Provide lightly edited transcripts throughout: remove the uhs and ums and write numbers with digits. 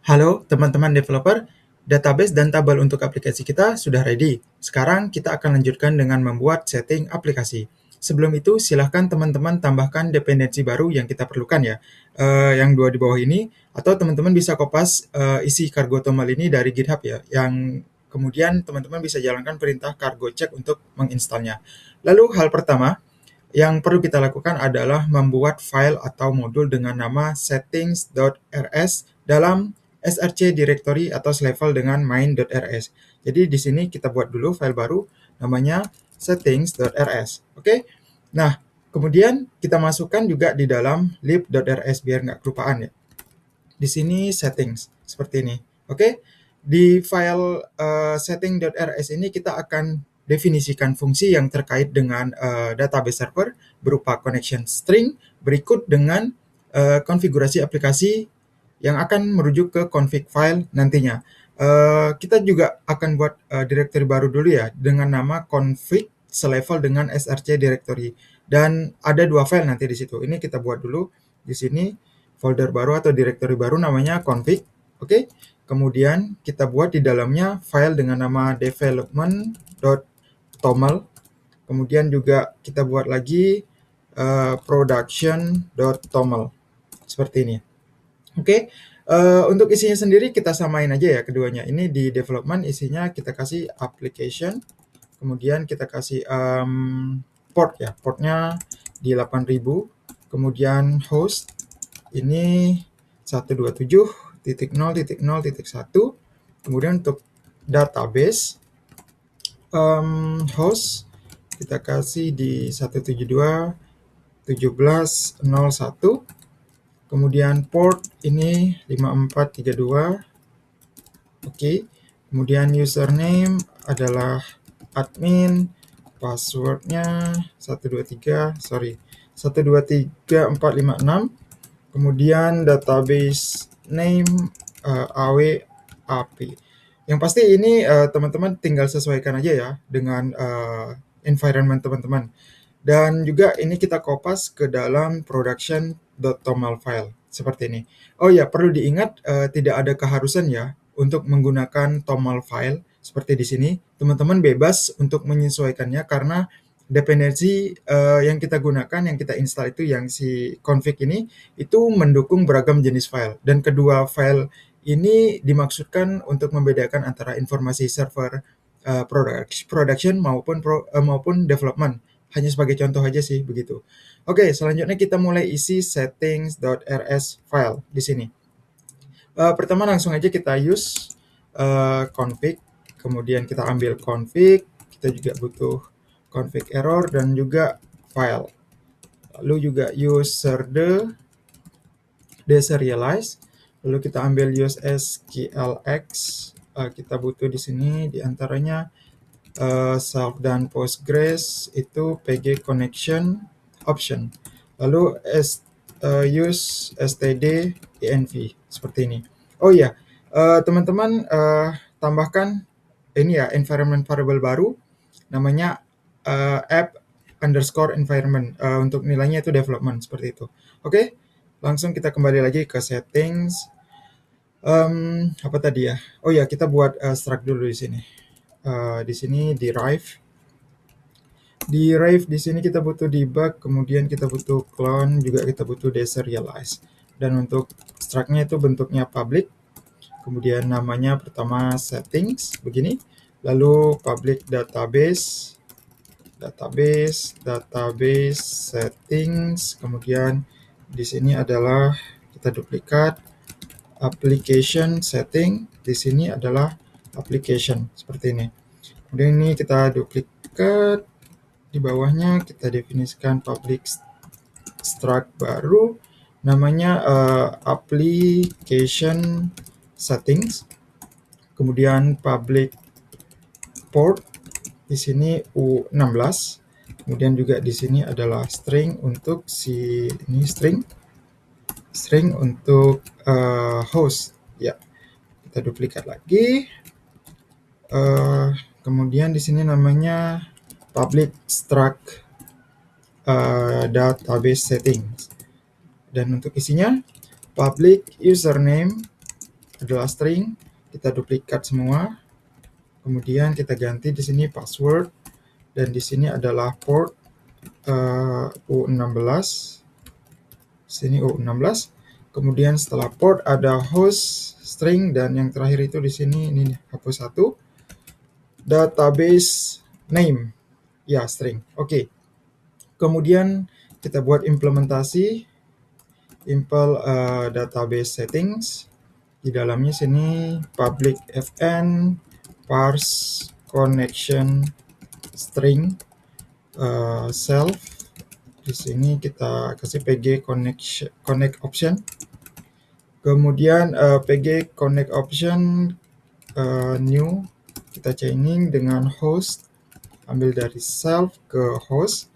Halo teman-teman developer, database dan tabel untuk aplikasi kita sudah ready. Sekarang kita akan lanjutkan dengan membuat setting aplikasi. Sebelum itu, silahkan teman-teman tambahkan dependensi baru yang kita perlukan ya, yang dua di bawah ini, atau teman-teman bisa kopas isi cargo toml ini dari GitHub ya, yang kemudian teman-teman bisa jalankan perintah cargo check untuk menginstalnya. Lalu hal pertama, yang perlu kita lakukan adalah membuat file atau modul dengan nama settings.rs dalam src directory atau selevel dengan main.rs. Jadi di sini kita buat dulu file baru namanya settings.rs. Oke. Nah, kemudian kita masukkan juga di dalam lib.rs biar nggak kelupaan ya. Di sini settings seperti ini. Oke. Di file setting.rs ini kita akan definisikan fungsi yang terkait dengan database server berupa connection string berikut dengan konfigurasi aplikasi yang akan merujuk ke config file nantinya. Kita juga akan buat directory baru dulu ya dengan nama config selevel dengan src directory, dan ada dua file nanti di situ. Ini kita buat dulu di sini folder baru atau directory baru namanya config. Oke. Kemudian kita buat di dalamnya file dengan nama development.toml. Kemudian juga kita buat lagi production.toml seperti ini. Oke. Untuk isinya sendiri kita samain aja ya keduanya. Ini di development isinya kita kasih application, kemudian kita kasih port ya, portnya di 8000, kemudian host ini 127.0.0.1, kemudian untuk database host kita kasih di 172.17.01, kemudian port ini 5432. Oke. Kemudian username adalah admin, passwordnya 123.456. Kemudian database name awap. Yang pasti ini teman-teman tinggal sesuaikan aja ya dengan environment teman-teman. Dan juga ini kita kopas ke dalam production.toml file seperti ini. Oh ya, perlu diingat tidak ada keharusan ya untuk menggunakan toml file seperti di sini. Teman-teman bebas untuk menyesuaikannya karena dependensi yang kita gunakan, yang kita install itu yang si config ini, itu mendukung beragam jenis file. Dan kedua file ini dimaksudkan untuk membedakan antara informasi server production maupun development. Hanya sebagai contoh aja sih begitu. Oke, selanjutnya kita mulai isi settings.rs file di sini. Pertama langsung aja kita use config, kemudian kita ambil config, kita juga butuh config error dan juga file. Lalu juga use serde deserialize, lalu kita ambil use sklx, kita butuh di sini diantaranya self dan Postgres itu pg connection option, lalu use std env seperti ini. Oh iya, teman-teman tambahkan ini ya environment variable baru namanya app_environment, untuk nilainya itu development seperti itu. Oke, langsung kita kembali lagi ke settings. Apa tadi ya? Oh ya, kita buat struct dulu di sini. Di sini derive. Di sini kita butuh debug, kemudian kita butuh clone, juga kita butuh deserialize. Dan untuk struct-nya itu bentuknya public, kemudian namanya pertama settings begini, lalu public database settings, kemudian di sini adalah kita duplikat application setting, di sini adalah application seperti ini. Kemudian ini kita duplikat, di bawahnya kita definisikan public struct baru namanya application settings, kemudian public port di sini U16, kemudian juga di sini adalah string untuk si ini string untuk host ya. Kita duplikat lagi, kemudian di sini namanya public struct database settings, dan untuk isinya public username adalah string, kita duplikat semua. Kemudian kita ganti di sini password, dan di sini adalah port U16. Sini U16. Kemudian setelah port ada host string, dan yang terakhir itu di sini ini hapus satu. Database name, ya string. Oke. Kemudian kita buat implementasi impl database settings. Di dalamnya sini public fn parse connection string self. Di sini kita kasih pg connect option. Kemudian pg connect option new, kita chaining dengan host, ambil dari self ke host.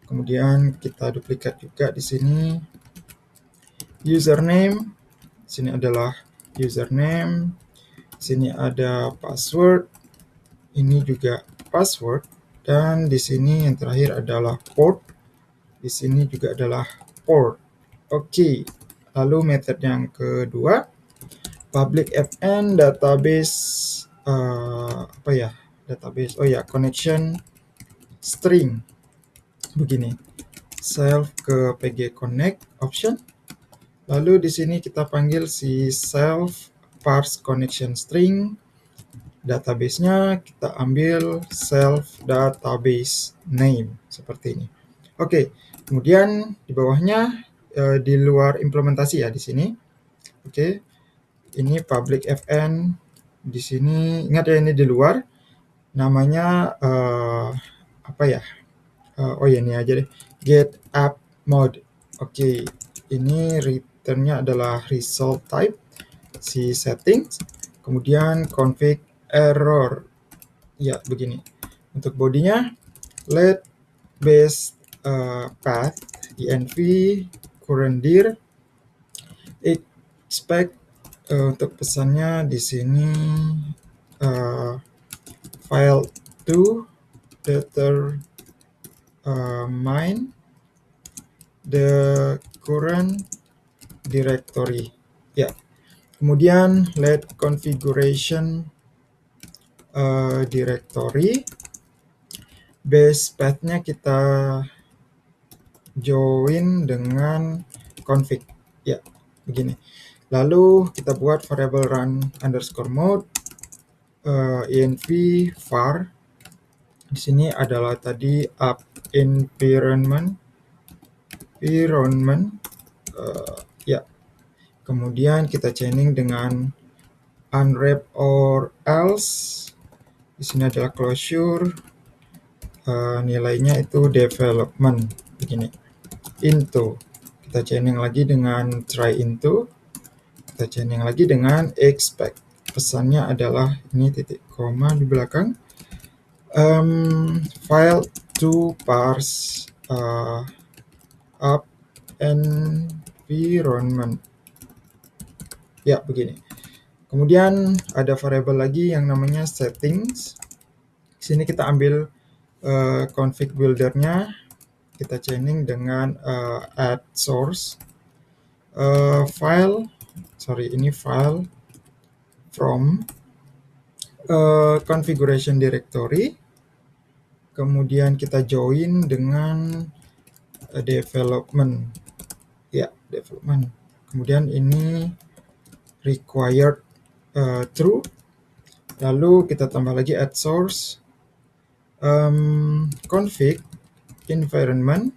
Kemudian kita duplikat juga di sini username. Sini adalah username. Sini ada password. Ini juga password. Dan di sini yang terakhir adalah port. Di sini juga adalah port. Oke. Lalu method yang kedua, public fn database database connection string. Begini. Self ke pg connect option. Lalu di sini kita panggil si self parse connection string. Database-nya kita ambil self database name seperti ini. Oke, kemudian di bawahnya di luar implementasi ya di sini. Oke. Ini public fn. Di sini ingat ya, ini di luar. Namanya ini aja deh. Get app mode. Oke. Ini returnnya adalah result type si settings, kemudian config error. Ya, begini. Untuk bodinya let base path env current dir expect. Untuk pesannya di sini file to determine the current directory. Ya. Kemudian let configuration directory. Base path-nya kita join dengan config. Ya, begini. Lalu kita buat variable run underscore mode env var. Di sini adalah tadi app environment. Kemudian kita chaining dengan unwrap or else. Di sini adalah closure. Nilainya itu development. Begini. Into. Kita chaining lagi dengan try into. Kita chaining lagi dengan expect. Pesannya adalah ini titik koma di belakang. File to parse app environment. Ya, begini. Kemudian ada variable lagi yang namanya settings. Di sini kita ambil config builder-nya, kita chaining dengan add source file from configuration directory. Kemudian kita join dengan development. Ya, development. Kemudian ini required true. Lalu kita tambah lagi add source config environment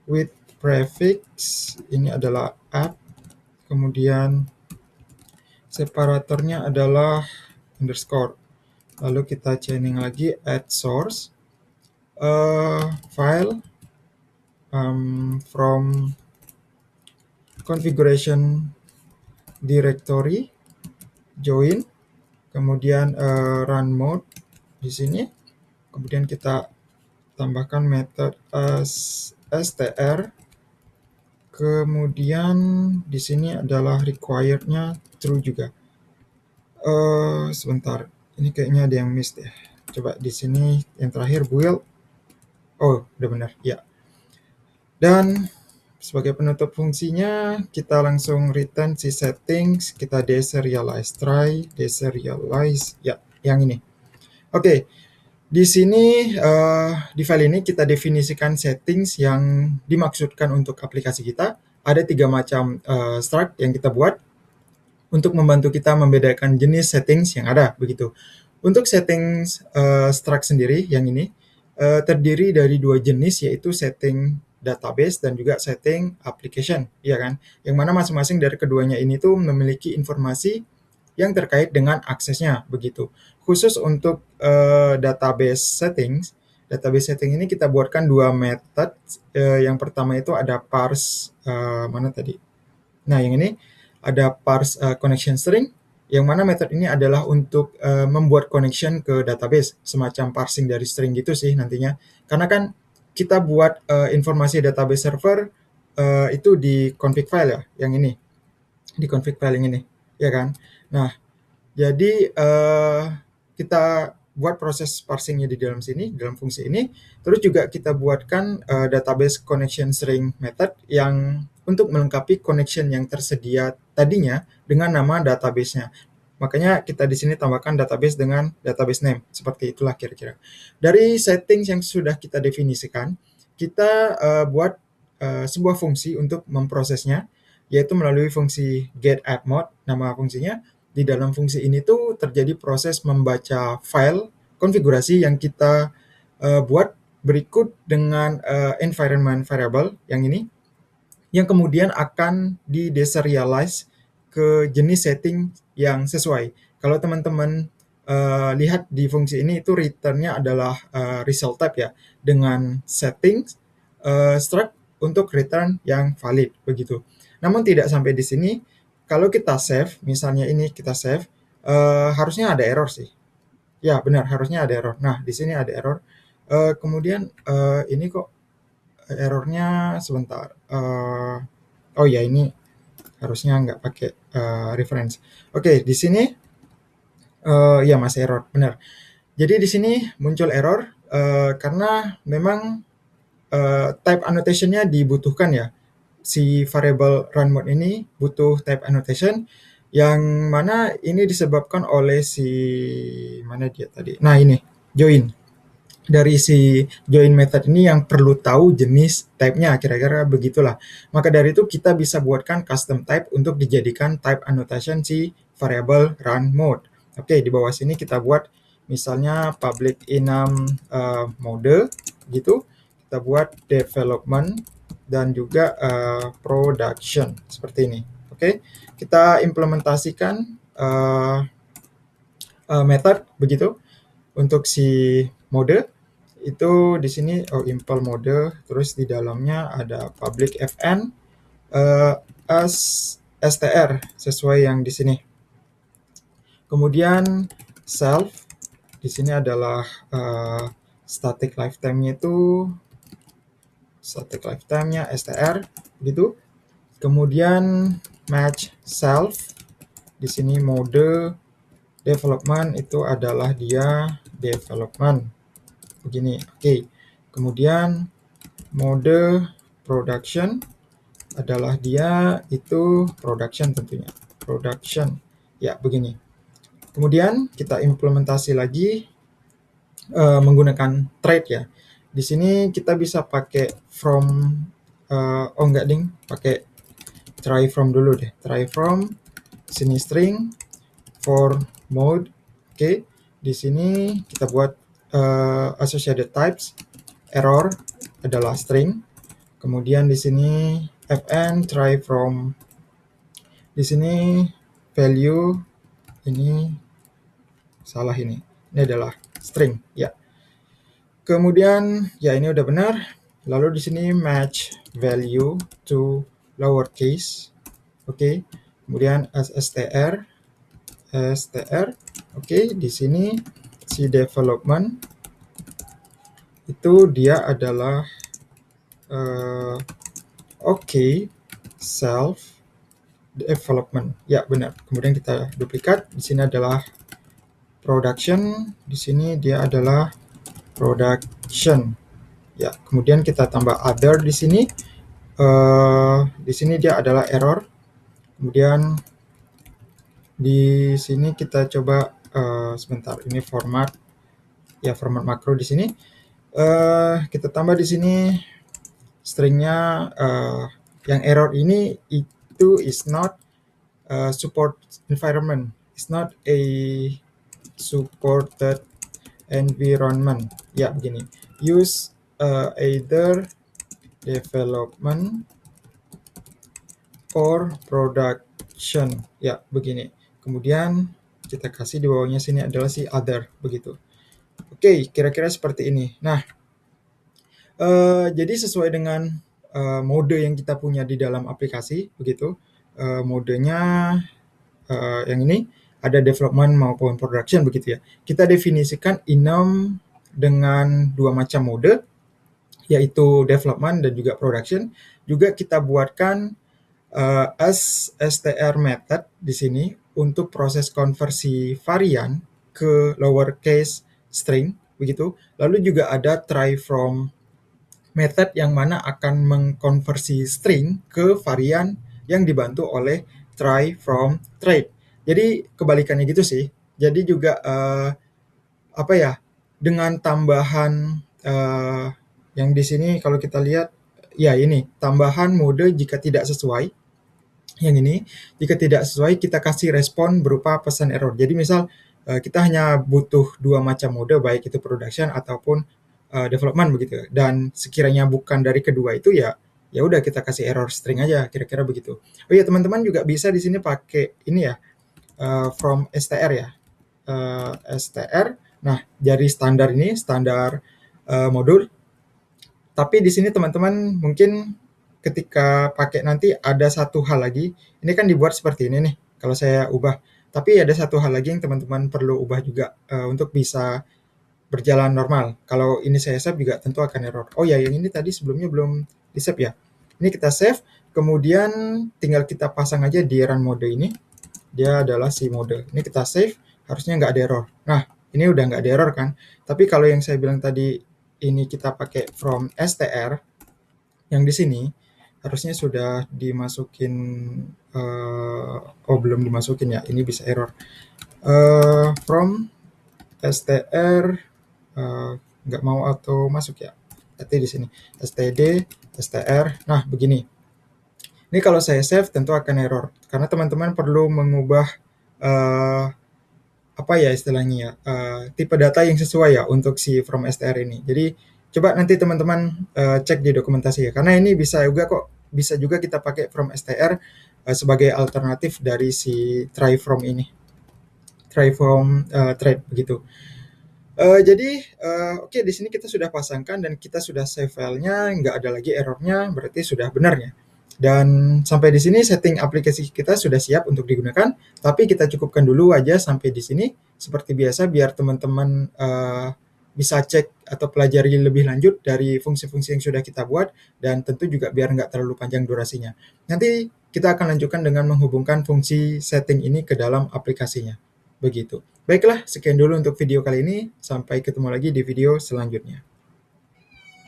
with prefix, ini adalah app. Kemudian separatornya adalah underscore. Lalu kita chaining lagi add source file from configuration directory join. Kemudian run mode di sini. Kemudian kita tambahkan method str. Kemudian di sini adalah required-nya true juga. Sebentar, ini kayaknya ada yang miss deh. Coba di sini yang terakhir build. Oh, udah benar. Ya. Dan sebagai penutup fungsinya, kita langsung return si settings, kita deserialize, try deserialize, ya, yang ini. Oke, di sini di file ini kita definisikan settings yang dimaksudkan untuk aplikasi kita. Ada 3 macam struct yang kita buat untuk membantu kita membedakan jenis settings yang ada, begitu. Untuk settings struct sendiri, yang ini, terdiri dari 2 jenis, yaitu setting database dan juga setting application, ya kan? Yang mana masing-masing dari keduanya ini tuh memiliki informasi yang terkait dengan aksesnya, begitu. Khusus untuk database setting ini kita buatkan 2 method. Yang pertama itu ada parse, mana tadi? Nah, yang ini ada parse connection string, yang mana method ini adalah untuk membuat connection ke database, semacam parsing dari string gitu sih nantinya. Karena kan kita buat informasi database server itu di config file ya, yang ini. Di config file yang ini, ya kan? Nah, jadi kita buat proses parsingnya di dalam sini, dalam fungsi ini. Terus juga kita buatkan database connection string method yang untuk melengkapi connection yang tersedia tadinya dengan nama database-nya. Makanya kita di sini tambahkan database dengan database name. Seperti itulah kira-kira. Dari settings yang sudah kita definisikan, kita buat sebuah fungsi untuk memprosesnya, yaitu melalui fungsi getAppMode, nama fungsinya. Di dalam fungsi ini tuh terjadi proses membaca file konfigurasi yang kita buat berikut dengan environment variable yang ini, yang kemudian akan di-deserialize ke jenis setting yang sesuai. Kalau teman-teman lihat di fungsi ini itu return-nya adalah result type ya, dengan settings struct untuk return yang valid, begitu. Namun tidak sampai di sini. Kalau kita save, misalnya ini kita save, harusnya ada error sih. Ya, benar, harusnya ada error. Nah, di sini ada error. Kemudian ini kok errornya sebentar. Oh ya, ini harusnya nggak pakai reference. Oke, di sini ya masih error, benar. Jadi di sini muncul error karena memang type annotation-nya dibutuhkan ya. Si variable run mode ini butuh type annotation, yang mana ini disebabkan oleh si mana dia tadi. Nah, ini join. Dari si join method ini yang perlu tahu jenis type-nya, kira-kira begitulah. Maka dari itu kita bisa buatkan custom type untuk dijadikan type annotation si variable run mode. Oke, di bawah sini kita buat misalnya public enum mode gitu. Kita buat development dan juga production seperti ini. Oke, kita implementasikan method begitu untuk si mode itu di sini impl mode, terus di dalamnya ada public fn as str sesuai yang di sini. Kemudian self di sini adalah static lifetime-nya itu static lifetime-nya str gitu. Kemudian match self di sini mode development itu adalah dia development begini. Oke. Kemudian mode production adalah dia itu production tentunya. Production. Ya, begini. Kemudian kita implementasi lagi menggunakan thread ya. Di sini kita bisa pakai from enggak ding, pakai try from dulu deh. Try from sini string for mode. Oke. Di sini kita buat associated types. Error adalah string. Kemudian di sini fn try from, di sini value ini salah, ini adalah string ya. Kemudian ya ini udah benar. Lalu di sini match value to lowercase. Oke. Kemudian as str. Oke, di sini si development itu dia adalah self development. Ya, benar. Kemudian kita duplikat. Di sini adalah production. Di sini dia adalah production. Ya, kemudian kita tambah other di sini Di sini dia adalah error. Kemudian di sini kita coba sebentar, ini format makro di sini. Kita tambah di sini stringnya yang error ini itu is not support environment, it's not a supported environment. Ya, begini. Use either development or production. Ya, begini. Kemudian kita kasih di bawahnya sini adalah si other, begitu. Oke, kira-kira seperti ini. Nah, jadi sesuai dengan mode yang kita punya di dalam aplikasi, begitu. Modenya yang ini ada development maupun production, begitu ya. Kita definisikan enum dengan dua macam mode, yaitu development dan juga production. Juga kita buatkan str method di sini untuk proses konversi varian ke lowercase string, begitu. Lalu juga ada try from method yang mana akan mengkonversi string ke varian yang dibantu oleh try from thread. Jadi kebalikannya gitu sih. Jadi juga dengan tambahan yang di sini kalau kita lihat, ya ini tambahan mode jika tidak sesuai. Yang ini jika tidak sesuai kita kasih respon berupa pesan error. Jadi misal kita hanya butuh dua macam mode, baik itu production ataupun development, begitu. Dan sekiranya bukan dari kedua itu, ya udah kita kasih error string aja, kira-kira begitu. Oh iya, teman-teman juga bisa di sini pakai ini ya, from str ya, str. Nah, dari standar ini standar modul. Tapi di sini teman-teman mungkin ketika pakai nanti ada satu hal lagi. Ini kan dibuat seperti ini nih kalau saya ubah. Tapi ada satu hal lagi yang teman-teman perlu ubah juga untuk bisa berjalan normal. Kalau ini saya save juga tentu akan error. Oh ya, yang ini tadi sebelumnya belum di save ya. Ini kita save, kemudian tinggal kita pasang aja di run mode ini. Dia adalah si mode. Ini kita save, harusnya nggak ada error. Nah, ini udah nggak ada error kan. Tapi kalau yang saya bilang tadi, ini kita pakai from str, yang di sini harusnya sudah dimasukin, belum dimasukin ya, ini bisa error. From str, nggak mau auto masuk ya, berarti di sini std str. Nah, begini. Ini kalau saya save tentu akan error karena teman-teman perlu mengubah istilahnya ya, tipe data yang sesuai ya untuk si from str ini. Jadi coba nanti teman-teman cek di dokumentasi ya, karena ini bisa juga kita pakai from str sebagai alternatif dari si try from ini, try from thread, begitu. Jadi oke, di sini kita sudah pasangkan dan kita sudah save filenya, nggak ada lagi errornya, berarti sudah benarnya. Dan sampai di sini setting aplikasi kita sudah siap untuk digunakan, tapi kita cukupkan dulu aja sampai di sini. Seperti biasa, biar teman-teman bisa cek atau pelajari lebih lanjut dari fungsi-fungsi yang sudah kita buat, dan tentu juga biar nggak terlalu panjang durasinya. Nanti kita akan lanjutkan dengan menghubungkan fungsi setting ini ke dalam aplikasinya. Begitu. Baiklah, sekian dulu untuk video kali ini. Sampai ketemu lagi di video selanjutnya.